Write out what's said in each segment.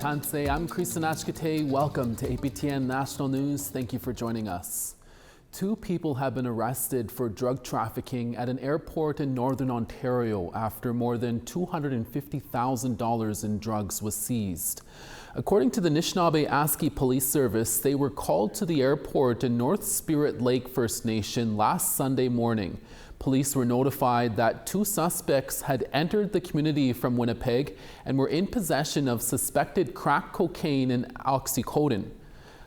Tanse, I'm Kristen Achkate. Welcome to APTN National News. Thank you for joining us. 2 people have been arrested for drug trafficking at an airport in Northern Ontario after more than $250,000 in drugs was seized. According to the Anishinaabe-Aski Police Service, they were called to the airport in North Spirit Lake First Nation last Sunday morning. Police were notified that 2 suspects had entered the community from Winnipeg and were in possession of suspected crack cocaine and oxycodone.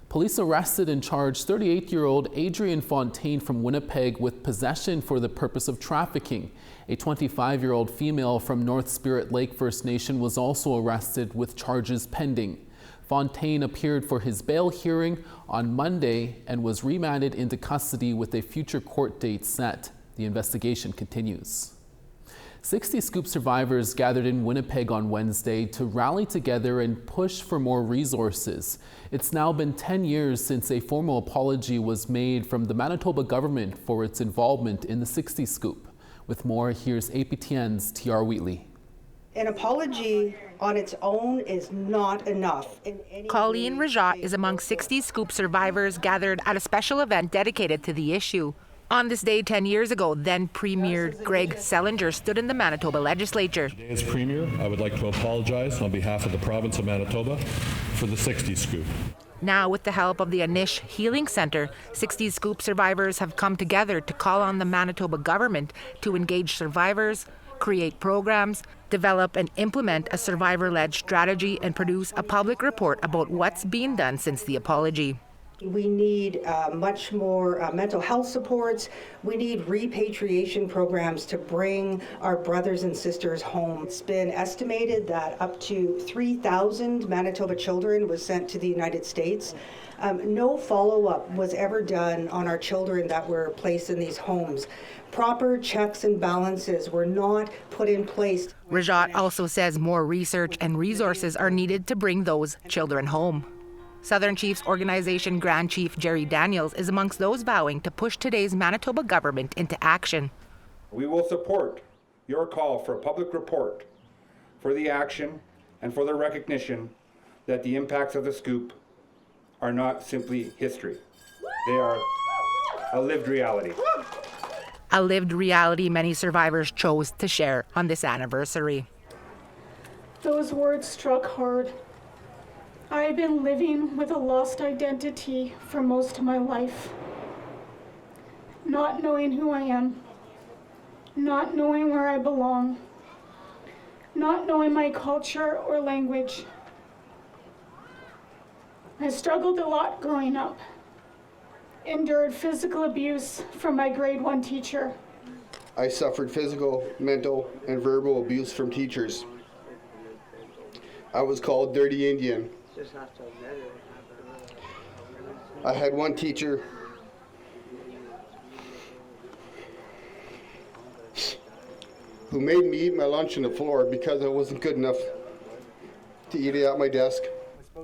Police arrested and charged 38-year-old Adrian Fontaine from Winnipeg with possession for the purpose of trafficking. A 25-year-old female from North Spirit Lake First Nation was also arrested with charges pending. Fontaine appeared for his bail hearing on Monday and was remanded into custody with a future court date set. The investigation continues. 60 Scoop survivors gathered in Winnipeg on Wednesday to rally together and push for more resources. It's now been 10 years since a formal apology was made from the Manitoba government for its involvement in the 60 Scoop. With more, here's APTN's TR Wheatley. An apology on its own is not enough. Colleen Rajat is among 60 Scoop survivors gathered at a special event dedicated to the issue. On this day 10 years ago, then Premier Greg Selinger stood in the Manitoba legislature. Today, as Premier, I would like to apologize on behalf of the province of Manitoba for the 60 Scoop. Now, with the help of the Anish Healing Centre, 60 Scoop survivors have come together to call on the Manitoba government to engage survivors, create programs, develop and implement a survivor-led strategy, and produce a public report about what's being done since the apology. We need much more mental health supports. We need repatriation programs to bring our brothers and sisters home. It's been estimated that up to 3,000 Manitoba children was sent to the United States. No follow-up was ever done on our children that were placed in these homes. Proper checks and balances were not put in place. Rajat also says more research and resources are needed to bring those children home. Southern Chiefs Organization Grand Chief Jerry Daniels is amongst those vowing to push today's Manitoba government into action. We will support your call for a public report, for the action, and for the recognition that the impacts of the scoop are not simply history. They are a lived reality. A lived reality many survivors chose to share on this anniversary. Those words struck hard. I have been living with a lost identity for most of my life. Not knowing who I am, not knowing where I belong, not knowing my culture or language. I struggled a lot growing up, endured physical abuse from my grade 1 teacher. I suffered physical, mental, and verbal abuse from teachers. I was called Dirty Indian. I had one teacher who made me eat my lunch on the floor because I wasn't good enough to eat it at my desk.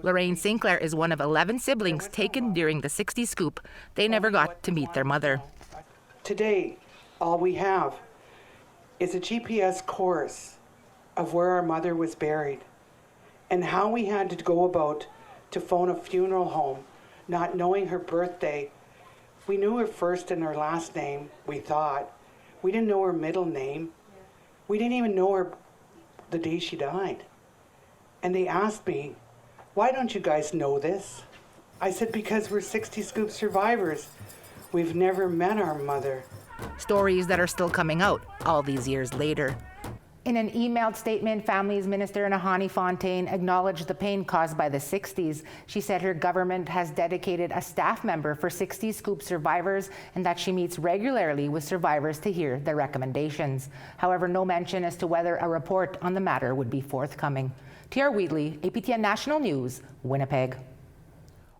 Lorraine Sinclair is one of 11 siblings taken during the 60 Scoop. They never got to meet their mother. Today, all we have is a GPS course of where our mother was buried and how we had to go about to phone a funeral home, not knowing her birthday. We knew her first and her last name, we thought. We didn't know her middle name. We didn't even know her the day she died. And they asked me, why don't you guys know this? I said, because we're 60 Scoop survivors. We've never met our mother. Stories that are still coming out all these years later. In an emailed statement, Families Minister Nahani Fontaine acknowledged the pain caused by the 60s. She said her government has dedicated a staff member for 60 Scoop survivors and that she meets regularly with survivors to hear their recommendations. However, no mention as to whether a report on the matter would be forthcoming. TR Wheatley, APTN National News, Winnipeg.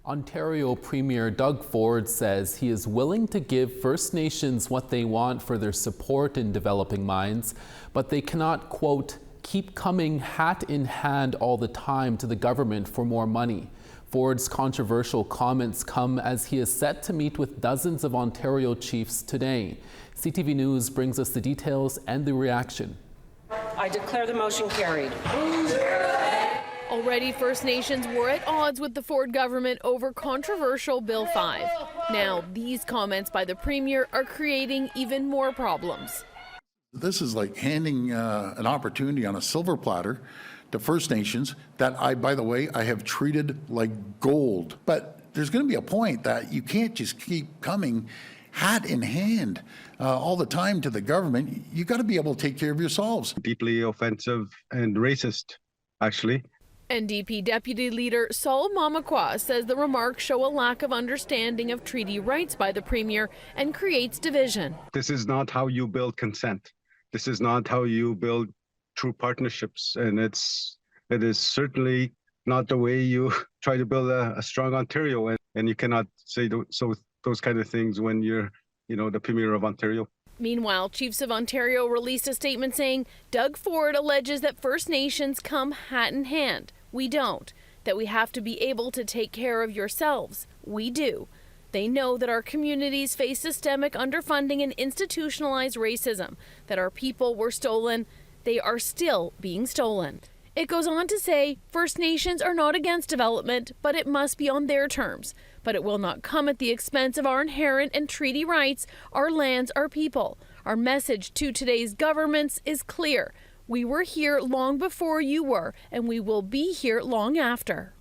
Ontario Premier Doug Ford says he is willing to give First Nations what they want for their support in developing mines, but they cannot, quote, keep coming hat in hand all the time to the government for more money. Ford's controversial comments come as he is set to meet with dozens of Ontario chiefs today. CTV News brings us the details and the reaction. I declare the motion carried. Already, First Nations were at odds with the Ford government over controversial Bill 5. Now, these comments by the Premier are creating even more problems. This is like handing an opportunity on a silver platter to First Nations that by the way, I have treated like gold. But there's going to be a point that you can't just keep coming hat in hand all the time to the government. You got to be able to take care of yourselves. Deeply offensive and racist, actually. NDP Deputy Leader Saul Mamakwa says the remarks show a lack of understanding of treaty rights by the Premier and creates division. This is not how you build consent. This is not how you build true partnerships, and it is certainly not the way you try to build a strong Ontario. And you cannot say those kind of things when you're, the Premier of Ontario. Meanwhile, Chiefs of Ontario released a statement saying Doug Ford alleges that First Nations come hat in hand. We don't. That we have to be able to take care of yourselves. We do. They know that our communities face systemic underfunding and institutionalized racism, that our people were stolen. They are still being stolen. It goes on to say First Nations are not against development, but it must be on their terms. But it will not come at the expense of our inherent and treaty rights, our lands, our people. Our message to today's governments is clear. We were here long before you were, and we will be here long after.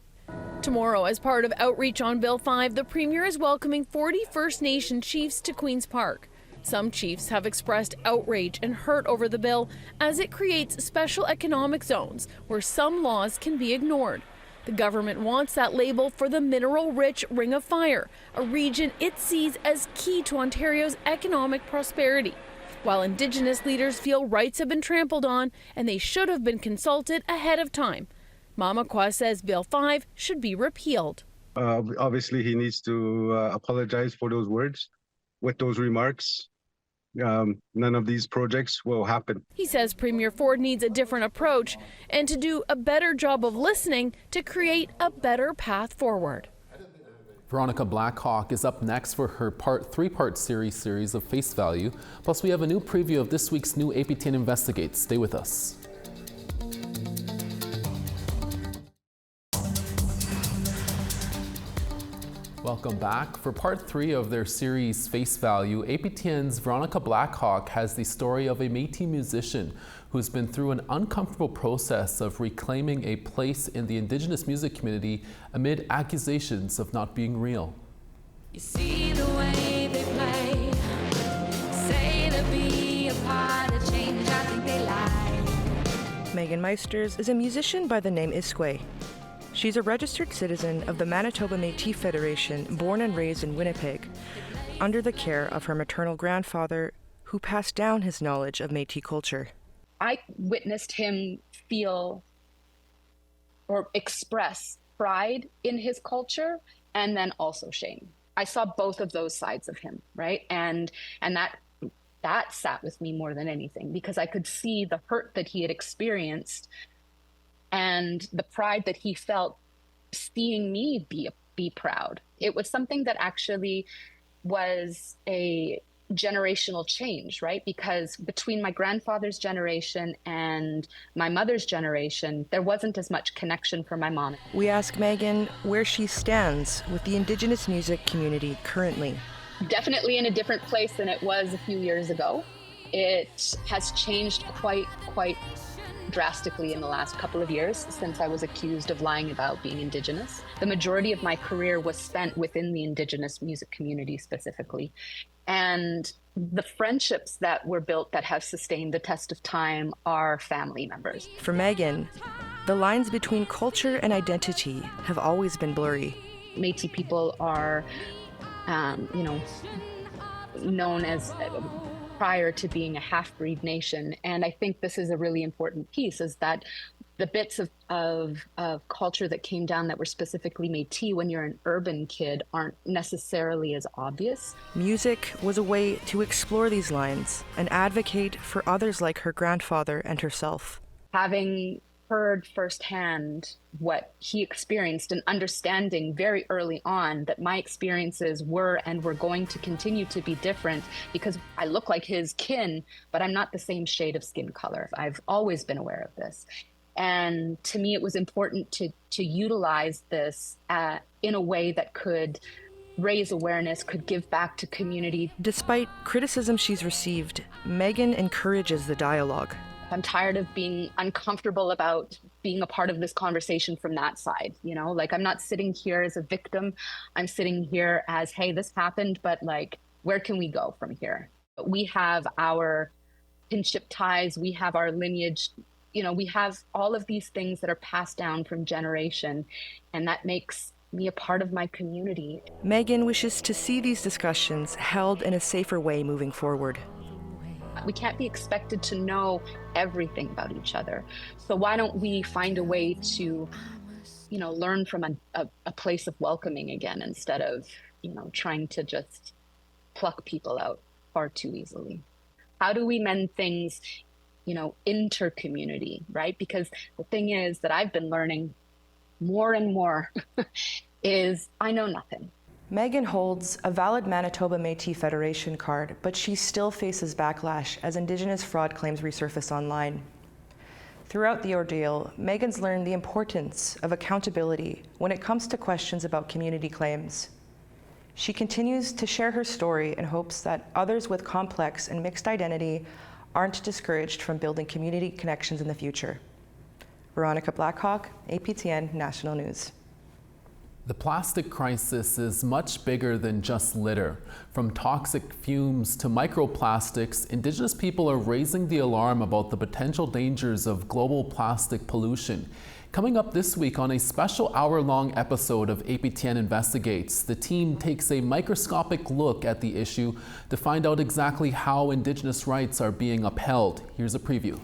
Tomorrow, as part of outreach on Bill 5, the Premier is welcoming 40 First Nation chiefs to Queen's Park. Some chiefs have expressed outrage and hurt over the bill as it creates special economic zones where some laws can be ignored. The government wants that label for the mineral-rich Ring of Fire, a region it sees as key to Ontario's economic prosperity. While Indigenous leaders feel rights have been trampled on and they should have been consulted ahead of time. Mamakwa says Bill 5 should be repealed. Obviously, he needs to apologize for those words. With those remarks, none of these projects will happen. He says Premier Ford needs a different approach and to do a better job of listening to create a better path forward. Veronica Blackhawk is up next for her three-part series of Face Value. Plus, we have a new preview of this week's new APTN Investigates. Stay with us. Welcome back. For part 3 of their series Face Value, APTN's Veronica Blackhawk has the story of a Métis musician who's been through an uncomfortable process of reclaiming a place in the Indigenous music community amid accusations of not being real. You see the way they play, say to be a part of change, I think they lie. Megan Meisters is a musician by the name Iskway. She's a registered citizen of the Manitoba Métis Federation, born and raised in Winnipeg, under the care of her maternal grandfather, who passed down his knowledge of Métis culture. I witnessed him feel or express pride in his culture and then also shame. I saw both of those sides of him, right? And that sat with me more than anything because I could see the hurt that he had experienced and the pride that he felt seeing me be proud. It was something that actually was a generational change, right? Because between my grandfather's generation and my mother's generation, there wasn't as much connection for my mom. We ask Megan where she stands with the Indigenous music community currently. Definitely in a different place than it was a few years ago. It has changed quite drastically in the last couple of years since I was accused of lying about being Indigenous. The majority of my career was spent within the Indigenous music community specifically. And the friendships that were built that have sustained the test of time are family members. For Megan, the lines between culture and identity have always been blurry. Métis people are, known as prior to being a half-breed nation. And I think this is a really important piece, is that the bits of culture that came down that were specifically Métis when you're an urban kid aren't necessarily as obvious. Music was a way to explore these lines and advocate for others like her grandfather and herself. Having heard firsthand what he experienced and understanding very early on that my experiences were and were going to continue to be different because I look like his kin, but I'm not the same shade of skin color. I've always been aware of this. And to me, it was important to utilize this in a way that could raise awareness, could give back to community. Despite criticism she's received, Megan encourages the dialogue. I'm tired of being uncomfortable about being a part of this conversation from that side. You know, like, I'm not sitting here as a victim. I'm sitting here as, hey, this happened, but like, where can we go from here? We have our kinship ties, we have our lineage, you know, we have all of these things that are passed down from generation, and that makes me a part of my community. Megan wishes to see these discussions held in a safer way moving forward. We can't be expected to know everything about each other. So why don't we find a way to, you know, learn from a place of welcoming again, instead of, you know, trying to just pluck people out far too easily. How do we mend things, you know, inter-community, right? Because the thing is that I've been learning more and more is I know nothing. Megan holds a valid Manitoba Métis Federation card, but she still faces backlash as Indigenous fraud claims resurface online. Throughout the ordeal, Megan's learned the importance of accountability when it comes to questions about community claims. She continues to share her story in hopes that others with complex and mixed identity aren't discouraged from building community connections in the future. Veronica Blackhawk, APTN National News. The plastic crisis is much bigger than just litter. From toxic fumes to microplastics, Indigenous people are raising the alarm about the potential dangers of global plastic pollution. Coming up this week on a special hour-long episode of APTN Investigates, the team takes a microscopic look at the issue to find out exactly how Indigenous rights are being upheld. Here's a preview.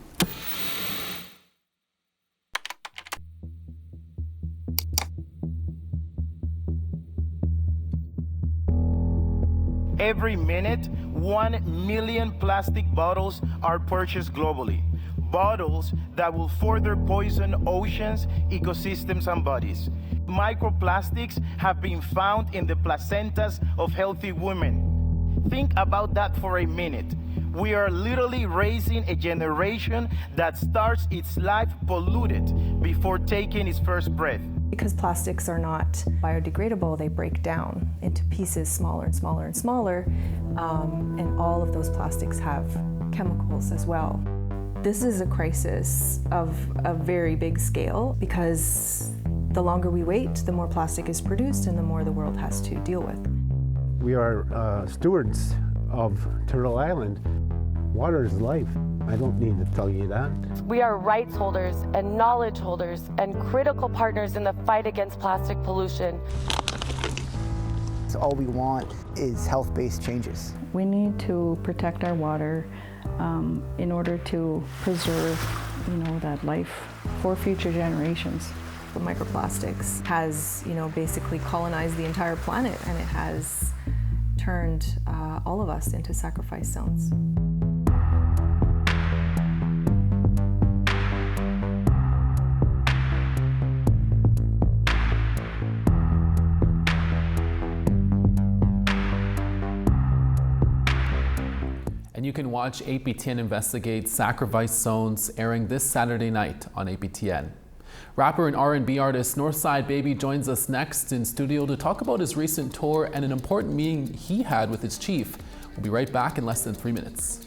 Every minute, 1 million plastic bottles are purchased globally. Bottles that will further poison oceans, ecosystems, and bodies. Microplastics have been found in the placentas of healthy women. Think about that for a minute. We are literally raising a generation that starts its life polluted before taking its first breath. Because plastics are not biodegradable, they break down into pieces smaller and smaller and smaller, and all of those plastics have chemicals as well. This is a crisis of a very big scale because the longer we wait, the more plastic is produced and the more the world has to deal with. We are stewards of Turtle Island. Water is life. I don't need to tell you that. We are rights holders and knowledge holders and critical partners in the fight against plastic pollution. So all we want is health-based changes. We need to protect our water in order to preserve, that life for future generations. The microplastics has, basically colonized the entire planet, and it has turned all of us into sacrifice zones. And you can watch APTN Investigate Sacrifice Zones airing this Saturday night on APTN. Rapper and R&B artist Northside Baby joins us next in studio to talk about his recent tour and an important meeting he had with his chief. We'll be right back in less than 3 minutes.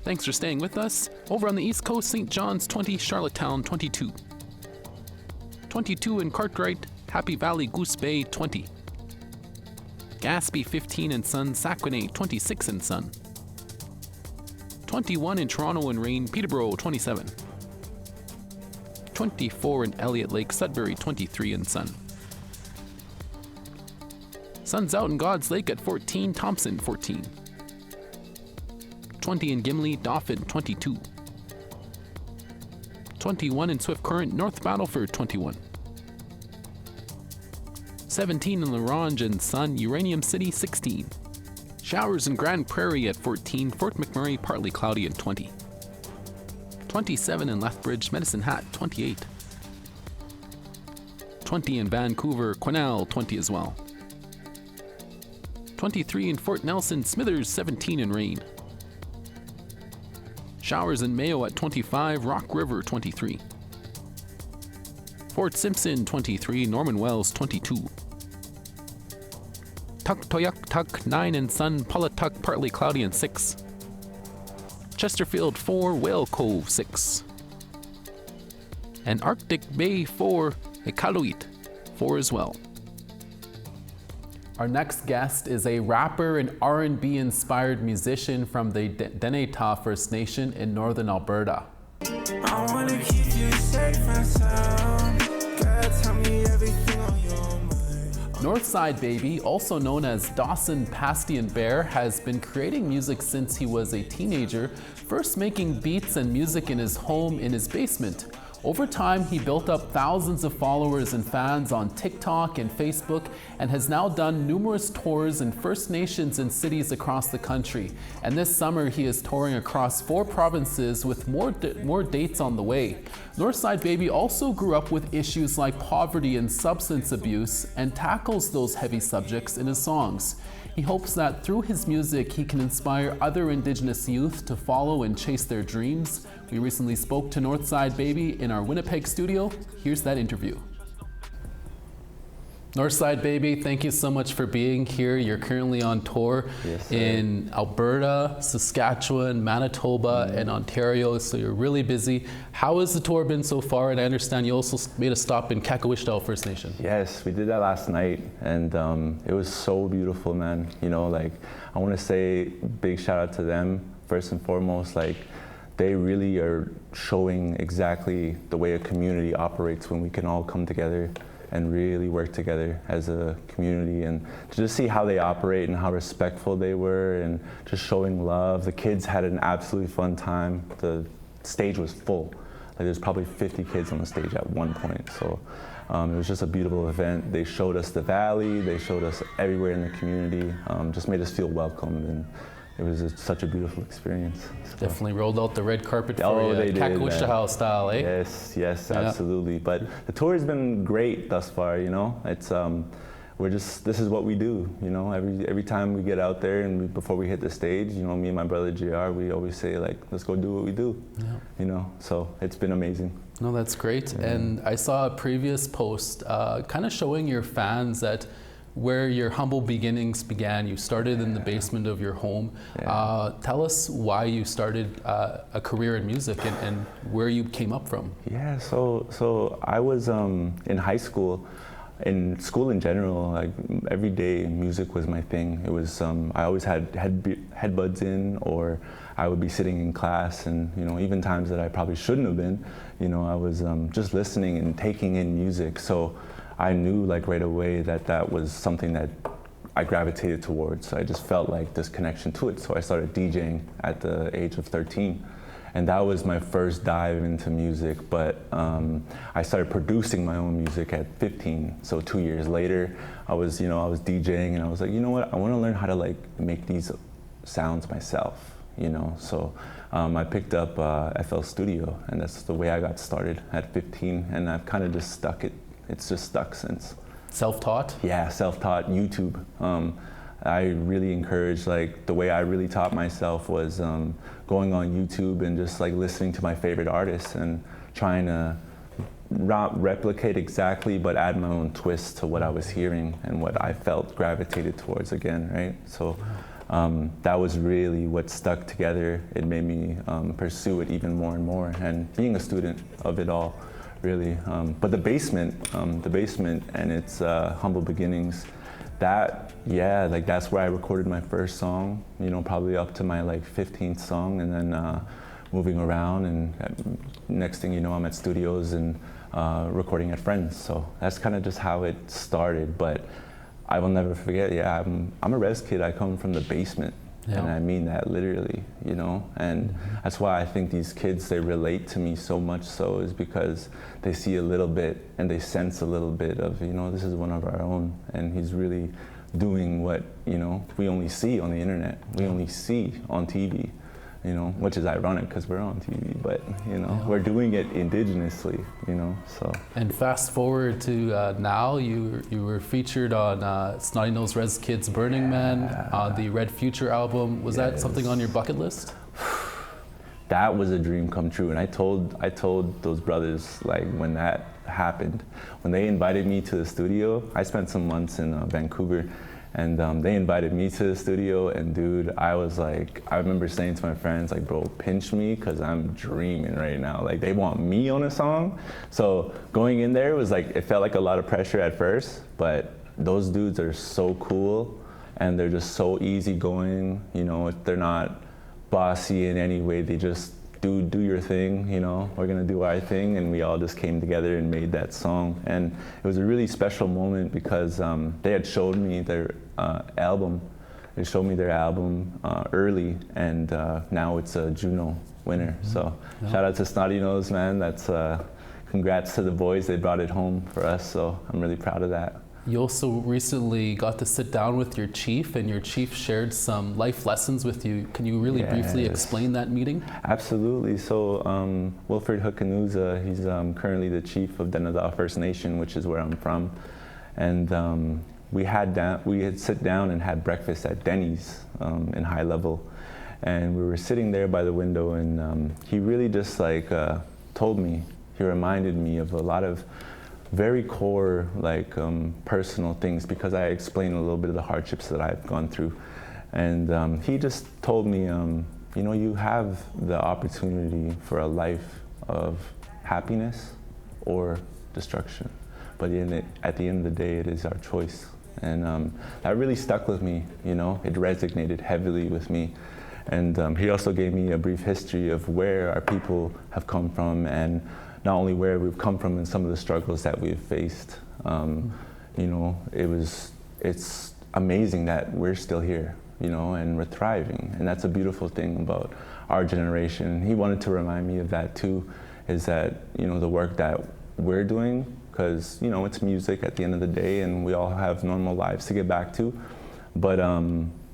Thanks for staying with us. Over on the East Coast, St. John's 20, Charlottetown 22. 22 in Cartwright, Happy Valley, Goose Bay 20. Gaspé 15 and Sun, Saguenay 26 and Sun. 21 in Toronto and Rain, Peterborough 27. 24 in Elliott Lake, Sudbury 23 and Sun. Sun's out in God's Lake at 14, Thompson 14. 20 in Gimli, Dauphin 22. 21 in Swift Current, North Battleford 21. 17 in La Ronge and Sun, Uranium City 16. Showers in Grand Prairie at 14, Fort McMurray partly cloudy at 20. 27 in Lethbridge, Medicine Hat 28. 20 in Vancouver, Quesnel 20 as well. 23 in Fort Nelson, Smithers 17 in rain. Showers in Mayo at 25, Rock River 23. Fort Simpson 23, Norman Wells 22. Tuktoyaktuk 9 in Sun, Pawatuck partly cloudy and 6. Chesterfield 4, Whale Cove 6. And Arctic Bay 4, Iqaluit 4 as well. Our next guest is a rapper and R&B inspired musician from the Deneta First Nation in northern Alberta. I wanna keep you safe and sound. God, tell me everything on your mind. Northside Baby, also known as Dawson Pastian Bear, has been creating music since he was a teenager, first making beats and music in his home in his basement. Over time, he built up thousands of followers and fans on TikTok and Facebook and has now done numerous tours in First Nations and cities across the country. And this summer, he is touring across 4 provinces with more dates on the way. Northside Baby also grew up with issues like poverty and substance abuse and tackles those heavy subjects in his songs. He hopes that through his music, he can inspire other Indigenous youth to follow and chase their dreams. We recently spoke to Northside Baby in our Winnipeg studio. Here's that interview. Northside Baby, thank you so much for being here. You're currently on tour in Alberta, Saskatchewan, Manitoba, and Ontario, so you're really busy. How has the tour been so far? And I understand you also made a stop in Kakawishtal First Nation. Yes, we did that last night, and it was so beautiful, man. You know, like, I want to say big shout out to them, first and foremost. Like, they really are showing exactly the way a community operates when we can all come together and really work together as a community, and to just see how they operate and how respectful they were and just showing love. The kids had an absolutely fun time. The stage was full. Like, there's probably 50 kids on the stage at one point. So it was just a beautiful event. They showed us the valley, they showed us everywhere in the community, just made us feel welcomed, and it was such a beautiful experience. So. Definitely rolled out the red carpet for you, Kakawishtal style, eh? Yes, yes, absolutely. But the tour has been great thus far. You know, it's this is what we do. You know, every time we get out there and before we hit the stage, you know, me and my brother JR, we always say, like, let's go do what we do. Yeah. You know, so it's been amazing. No, that's great. Yeah. And I saw a previous post, kind of showing your fans that where your humble beginnings began. You started in the basement of your home. Yeah. Tell us why you started a career in music and where you came up from. Yeah, so I was in high school. In school in general, like, every day music was my thing. It was I always had headbuds in, or I would be sitting in class, and you know, even times that I probably shouldn't have been, you know, I was just listening and taking in music. So I knew, like, right away that was something that I gravitated towards. I just felt like this connection to it. So I started DJing at the age of 13. And that was my first dive into music. But I started producing my own music at 15. So 2 years later, I was DJing, and I was like, you know what? I want to learn how to, like, make these sounds myself, you know? So I picked up FL Studio, and that's the way I got started at 15. And I've kind of just stuck it. It's just stuck since. Self-taught? Yeah, self-taught, YouTube. I really encourage, like, the way I really taught myself was going on YouTube and just, like, listening to my favorite artists and trying to not replicate exactly, but add my own twist to what I was hearing and what I felt gravitated towards again, right? So that was really what stuck together. It made me pursue it even more and more, and being a student of it all. Really, but the basement and its humble beginnings, that's where I recorded my first song, you know, probably up to my, like, 15th song, and then moving around, and next thing you know, I'm at studios and recording at friends. So that's kind of just how it started. But I will never forget, I'm a res kid. I come from the basement. Yeah. And I mean that literally, you know, and that's why I think these kids, they relate to me so much so, is because they see a little bit and they sense a little bit of, you know, this is one of our own, and he's really doing what, you know, we only see on the internet, we only see on TV, you know, which is ironic because we're on TV, but, you know, we're doing it indigenously, you know, so. And fast forward to now, you were featured on Snotty Nose Res Kid's Burning Man, on the Red Future album. Was that something on your bucket list? That was a dream come true, and I told those brothers, like, when that happened, when they invited me to the studio. I spent some months in Vancouver, and they invited me to the studio, and dude, I was like, I remember saying to my friends, like, bro, pinch me, because I'm dreaming right now. Like, they want me on a song. So going in there was like, it felt like a lot of pressure at first, but those dudes are so cool, and they're just so easygoing, you know, if they're not bossy in any way, they just do your thing, you know, we're gonna do our thing, and we all just came together and made that song. And it was a really special moment because they had showed me their album. They showed me their album early, and now it's a Juno winner. So shout out to Snotty Nose, man. That's congrats to the boys. They brought it home for us, so I'm really proud of that. You also recently got to sit down with your chief, and your chief shared some life lessons with you. Can you really briefly explain that meeting? Absolutely. So Wilfred Hukanuza, he's currently the chief of Denadaw First Nation, which is where I'm from. And we had sit down and had breakfast at Denny's in High Level. And we were sitting there by the window, and he really just like told me, he reminded me of a lot of very core, like personal things, because I explained a little bit of the hardships that I've gone through. And he just told me, you know, you have the opportunity for a life of happiness or destruction. But at the end of the day, it is our choice. And that really stuck with me, you know, it resonated heavily with me. And he also gave me a brief history of where our people have come from, and not only where we've come from and some of the struggles that we've faced. You know, it's amazing that we're still here, you know, and we're thriving. And that's a beautiful thing about our generation. He wanted to remind me of that too, is that, you know, the work that we're doing, because, you know, it's music at the end of the day, and we all have normal lives to get back to. But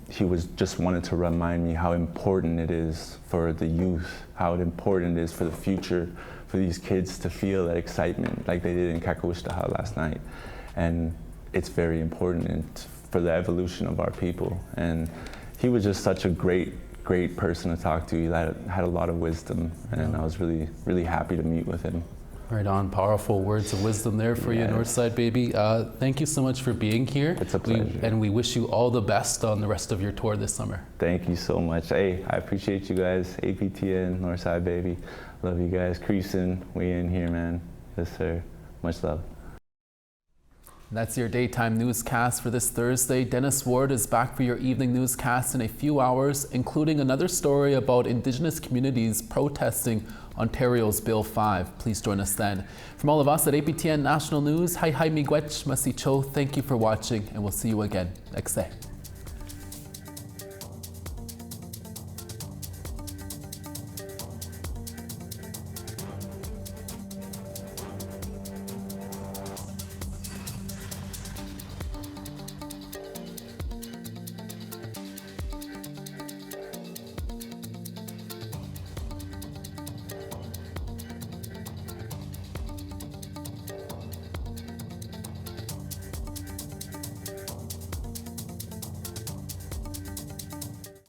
he just wanted to remind me how important it is for the youth, how important it is for the future, for these kids to feel that excitement like they did in Kakawishtaha last night. And it's very important for the evolution of our people. And he was just such a great person to talk to. He had a lot of wisdom, and I was really, really happy to meet with him. Right on, powerful words of wisdom there for you, Northside baby. Thank you so much for being here. It's a pleasure. And we wish you all the best on the rest of your tour this summer. Thank you so much. Hey, I appreciate you guys. APTN, Northside baby. Love you guys. Creason, we in here, man. Yes, sir. Much love. That's your daytime newscast for this Thursday. Dennis Ward is back for your evening newscast in a few hours, including another story about Indigenous communities protesting Ontario's Bill 5. Please join us then. From all of us at APTN National News, hi miigwech masicho. Thank you for watching, and we'll see you again next day.